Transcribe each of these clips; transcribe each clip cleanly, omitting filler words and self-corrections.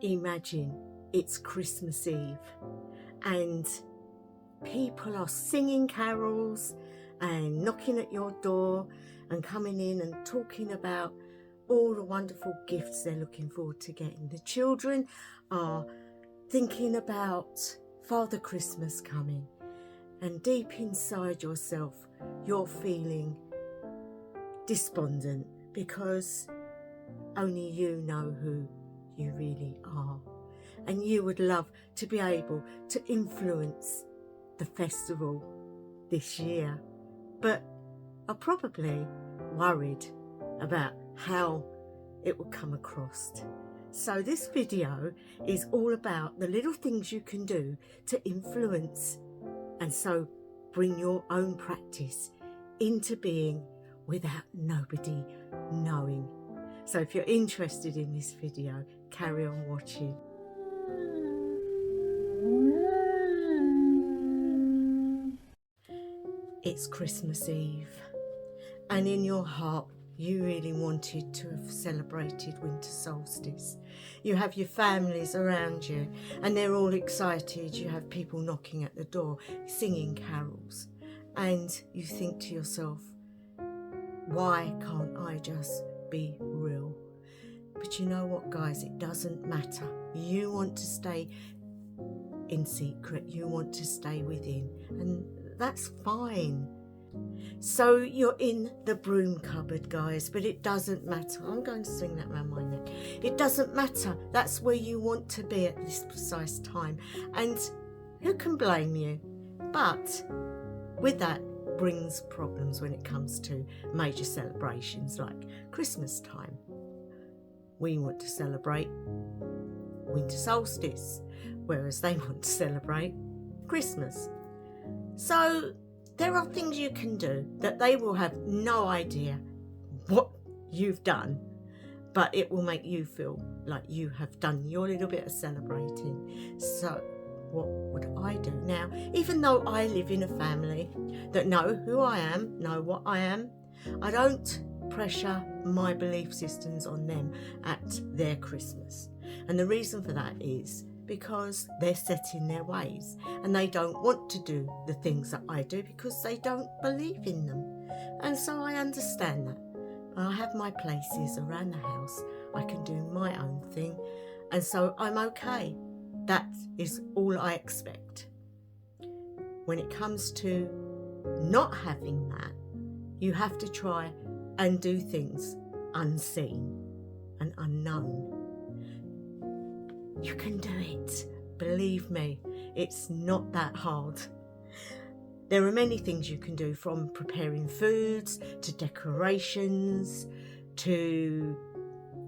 Imagine it's Christmas Eve and people are singing carols and knocking at your door and coming in and talking about all the wonderful gifts they're looking forward to getting. The children are thinking about Father Christmas coming, and deep inside yourself you're feeling despondent because only you know who you really are, and you would love to be able to influence the festival this year, but are probably worried about how it will come across. So this video is all about the little things you can do to influence and so bring your own practice into being without nobody knowing. So if you're interested in this video, carry on watching. It's Christmas Eve, and in your heart you really wanted to have celebrated winter solstice. You have your families around you and they're all excited. You have people knocking at the door, singing carols, and you think to yourself, why can't I just be real? But you know what, guys, it doesn't matter. You want to stay in secret, you want to stay within, and that's fine. So you're in the broom cupboard, guys, but it doesn't matter. I'm going to sing that around my neck. It doesn't matter. That's where you want to be at this precise time, and who can blame you? But with that brings problems when it comes to major celebrations like Christmas time. We want to celebrate winter solstice, whereas they want to celebrate Christmas. So there are things you can do that they will have no idea what you've done, but it will make you feel like you have done your little bit of celebrating. So what would I do? Now, even though I live in a family that know who I am, know what I am, I don't pressure my belief systems on them at their Christmas. And the reason for that is because they're set in their ways and they don't want to do the things that I do because they don't believe in them. And so I understand that. I have my places around the house. I can do my own thing, and so I'm okay. That is all I expect. When it comes to not having that, you have to try and do things unseen and unknown. You can do it. Believe me, it's not that hard. There are many things you can do, from preparing foods to decorations to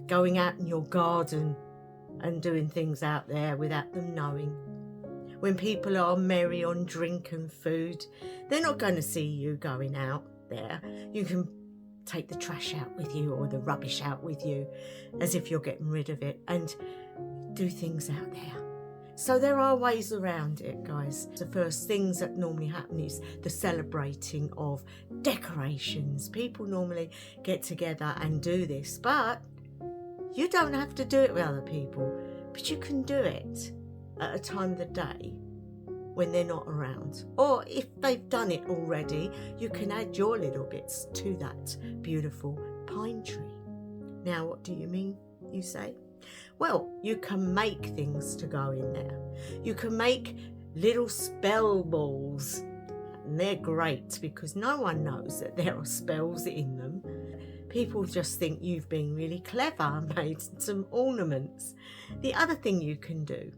going out in your garden and doing things out there without them knowing. When people are merry on drink and food, they're not going to see you going out there. You can take the trash out with you or the rubbish out with you as if you're getting rid of it, and do things out there. So there are ways around it, guys. The first things that normally happen is the celebrating of decorations. People normally get together and do this, but you don't have to do it with other people, but you can do it at a time of the day when they're not around. Or if they've done it already, you can add your little bits to that beautiful pine tree. Now, what do you mean, you say? Well, you can make things to go in there. You can make little spell balls, and they're great because no one knows that there are spells in them. People just think you've been really clever and made some ornaments. The other thing you can do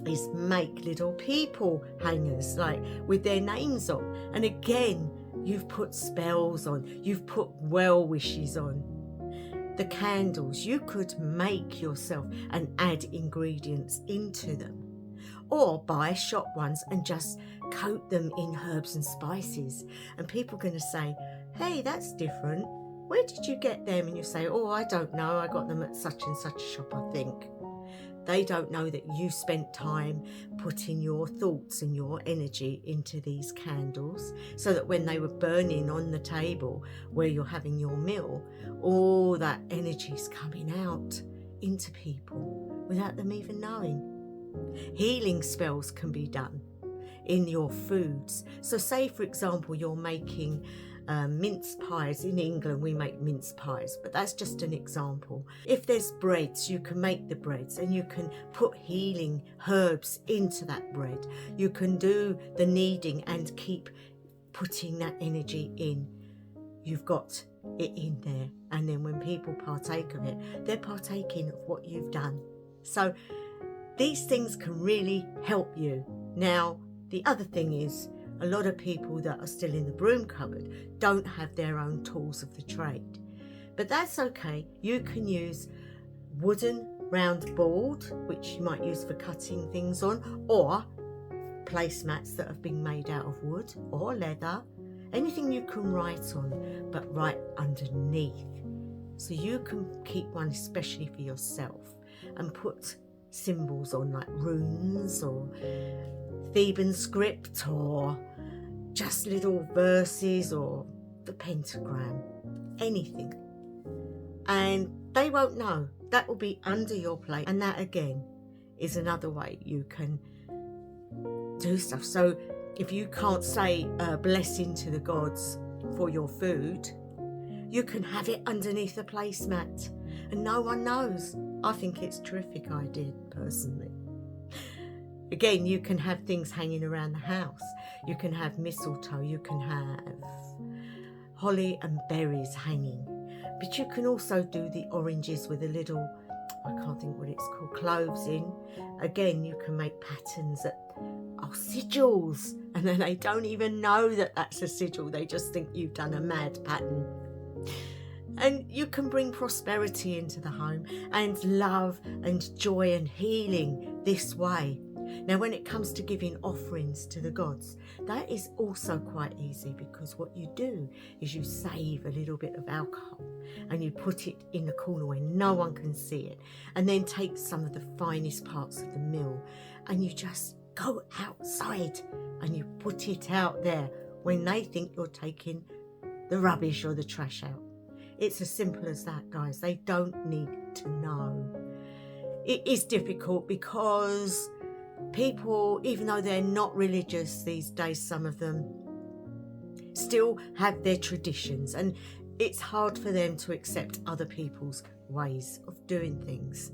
is make little people hangers, like with their names on. And again, you've put spells on, you've put well wishes on. The candles, you could make yourself and add ingredients into them. Or buy shop ones and just coat them in herbs and spices. And people are going to say, hey, that's different. Where did you get them? And you say, oh, I don't know. I got them at such and such a shop, I think. They don't know that you spent time putting your thoughts and your energy into these candles, so that when they were burning on the table where you're having your meal, all that energy is coming out into people without them even knowing. Healing spells can be done in your foods. So say, for example, you're making mince pies. In England we make mince pies, but that's just an example. If there's breads, you can make the breads and you can put healing herbs into that bread. You can do the kneading and keep putting that energy in. You've got it in there, and then when people partake of it, they're partaking of what you've done. So these things can really help you. Now, the other thing is, a lot of people that are still in the broom cupboard don't have their own tools of the trade. But that's okay. You can use wooden round board, which you might use for cutting things on, or placemats that have been made out of wood or leather. Anything you can write on, but write underneath. So you can keep one especially for yourself and put symbols on, like runes or Theban script, or just little verses, or the pentagram, anything. And they won't know. That will be under your plate. And that again is another way you can do stuff. So if you can't say a blessing to the gods for your food, you can have it underneath a placemat and no one knows. I think it's a terrific idea, personally. Again, you can have things hanging around the house. You can have mistletoe, you can have holly and berries hanging. But you can also do the oranges with a little, I can't think what it's called, cloves in. Again, you can make patterns that are sigils, and then they don't even know that that's a sigil. They just think you've done a mad pattern. And you can bring prosperity into the home and love and joy and healing this way. Now, when it comes to giving offerings to the gods, that is also quite easy, because what you do is you save a little bit of alcohol and you put it in the corner where no one can see it, and then take some of the finest parts of the meal and you just go outside and you put it out there when they think you're taking the rubbish or the trash out. It's as simple as that, guys. They don't need to know. It is difficult because people, even though they're not religious these days, some of them still have their traditions, and it's hard for them to accept other people's ways of doing things.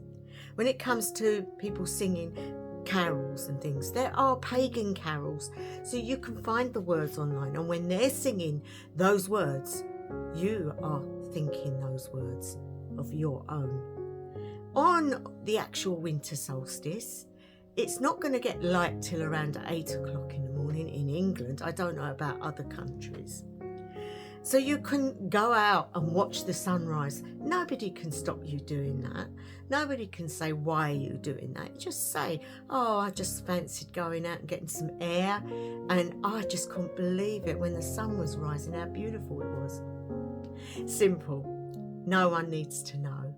When it comes to people singing carols and things, there are pagan carols, so you can find the words online, and when they're singing those words, you are thinking those words of your own. On the actual winter solstice, it's not going to get light till around 8 o'clock in the morning in England. I don't know about other countries. So you can go out and watch the sunrise. Nobody can stop you doing that. Nobody can say, why are you doing that? You just say, oh, I just fancied going out and getting some air, and I just couldn't believe it when the sun was rising, how beautiful it was. Simple. No one needs to know.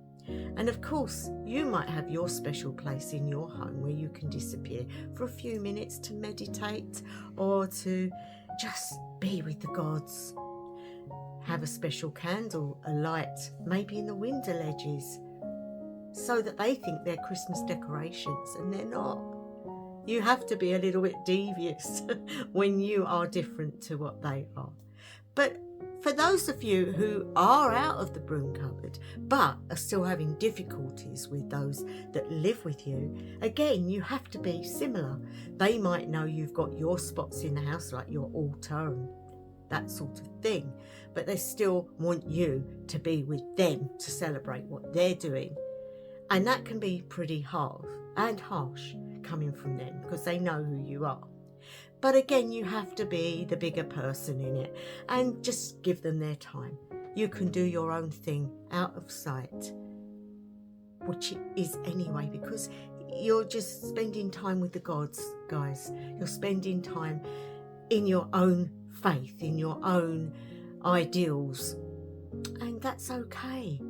And of course, you might have your special place in your home where you can disappear for a few minutes to meditate or to just be with the gods. Have a special candle, a light, maybe in the window ledges, so that they think they're Christmas decorations and they're not. You have to be a little bit devious when you are different to what they are. But for those of you who are out of the broom cupboard but are still having difficulties with those that live with you, again, you have to be similar. They might know you've got your spots in the house, like your altar and that sort of thing, but they still want you to be with them to celebrate what they're doing. And that can be pretty hard and harsh coming from them, because they know who you are. But again, you have to be the bigger person in it and just give them their time. You can do your own thing out of sight, which it is anyway, because you're just spending time with the gods, guys. You're spending time in your own faith, in your own ideals, and that's okay.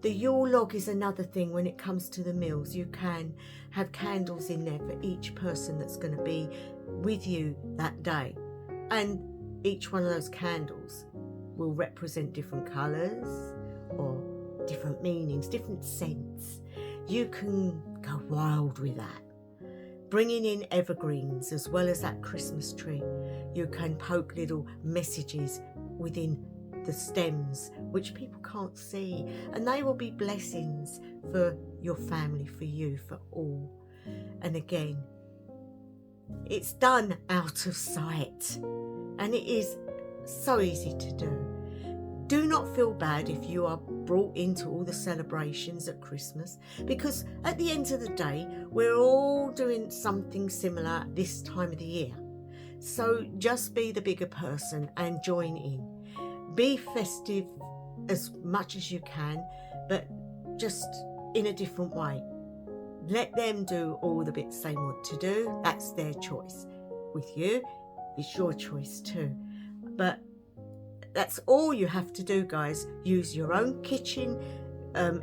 The Yule log is another thing when it comes to the meals. You can have candles in there for each person that's going to be with you that day, and each one of those candles will represent different colours or different meanings, different scents. You can Go wild with that. Bringing in evergreens as well as that Christmas tree. You can poke little messages within the stems which people can't see, and they will be blessings for your family, for you, for all. And again, it's done out of sight, and it is so easy to do. Do not feel bad if you are brought into all the celebrations at Christmas, because at the end of the day, we're all doing something similar this time of the year. So just be the bigger person and join in. Be festive as much as you can, but just in a different way. Let them do all the bits they want to do. That's their choice. With you, it's your choice too. But that's all you have to do, guys. Use your own kitchen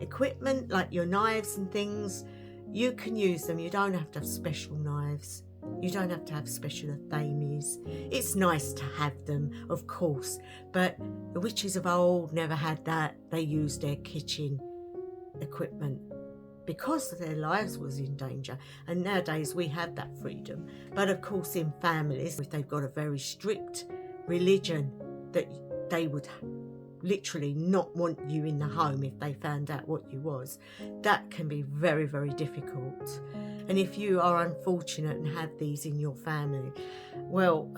equipment, like your knives and things. You can use them. You don't have to have special knives. You don't have to have special thamies. It's nice to have them, of course, but the witches of old never had that. They used their kitchen equipment because their lives was in danger, and nowadays we have that freedom. But of course, in families, if they've got a very strict religion, that they would literally not want you in the home if they found out what you was, that can be very, very difficult. And if you are unfortunate and have these in your family, well,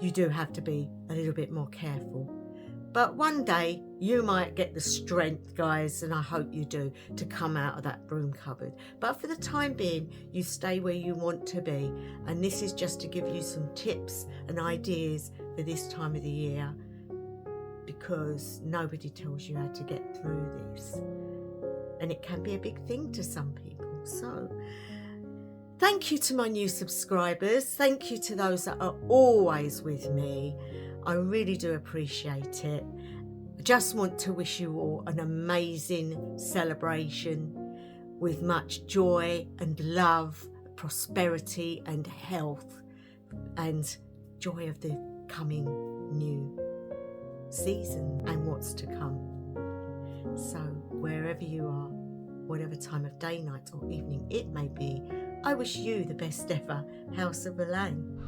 you do have to be a little bit more careful. But one day you might get the strength, guys, and I hope you do, to come out of that broom cupboard. But for the time being, you stay where you want to be. And this is just to give you some tips and ideas for this time of the year, because nobody tells you how to get through this. And it can be a big thing to some people. So thank you to my new subscribers. Thank you to those that are always with me. I really do appreciate it. I just want to wish you all an amazing celebration with much joy and love, prosperity and health, and joy of the coming new season and what's to come. So wherever you are, whatever time of day, night or evening it may be, I wish you the best ever House of Elaine.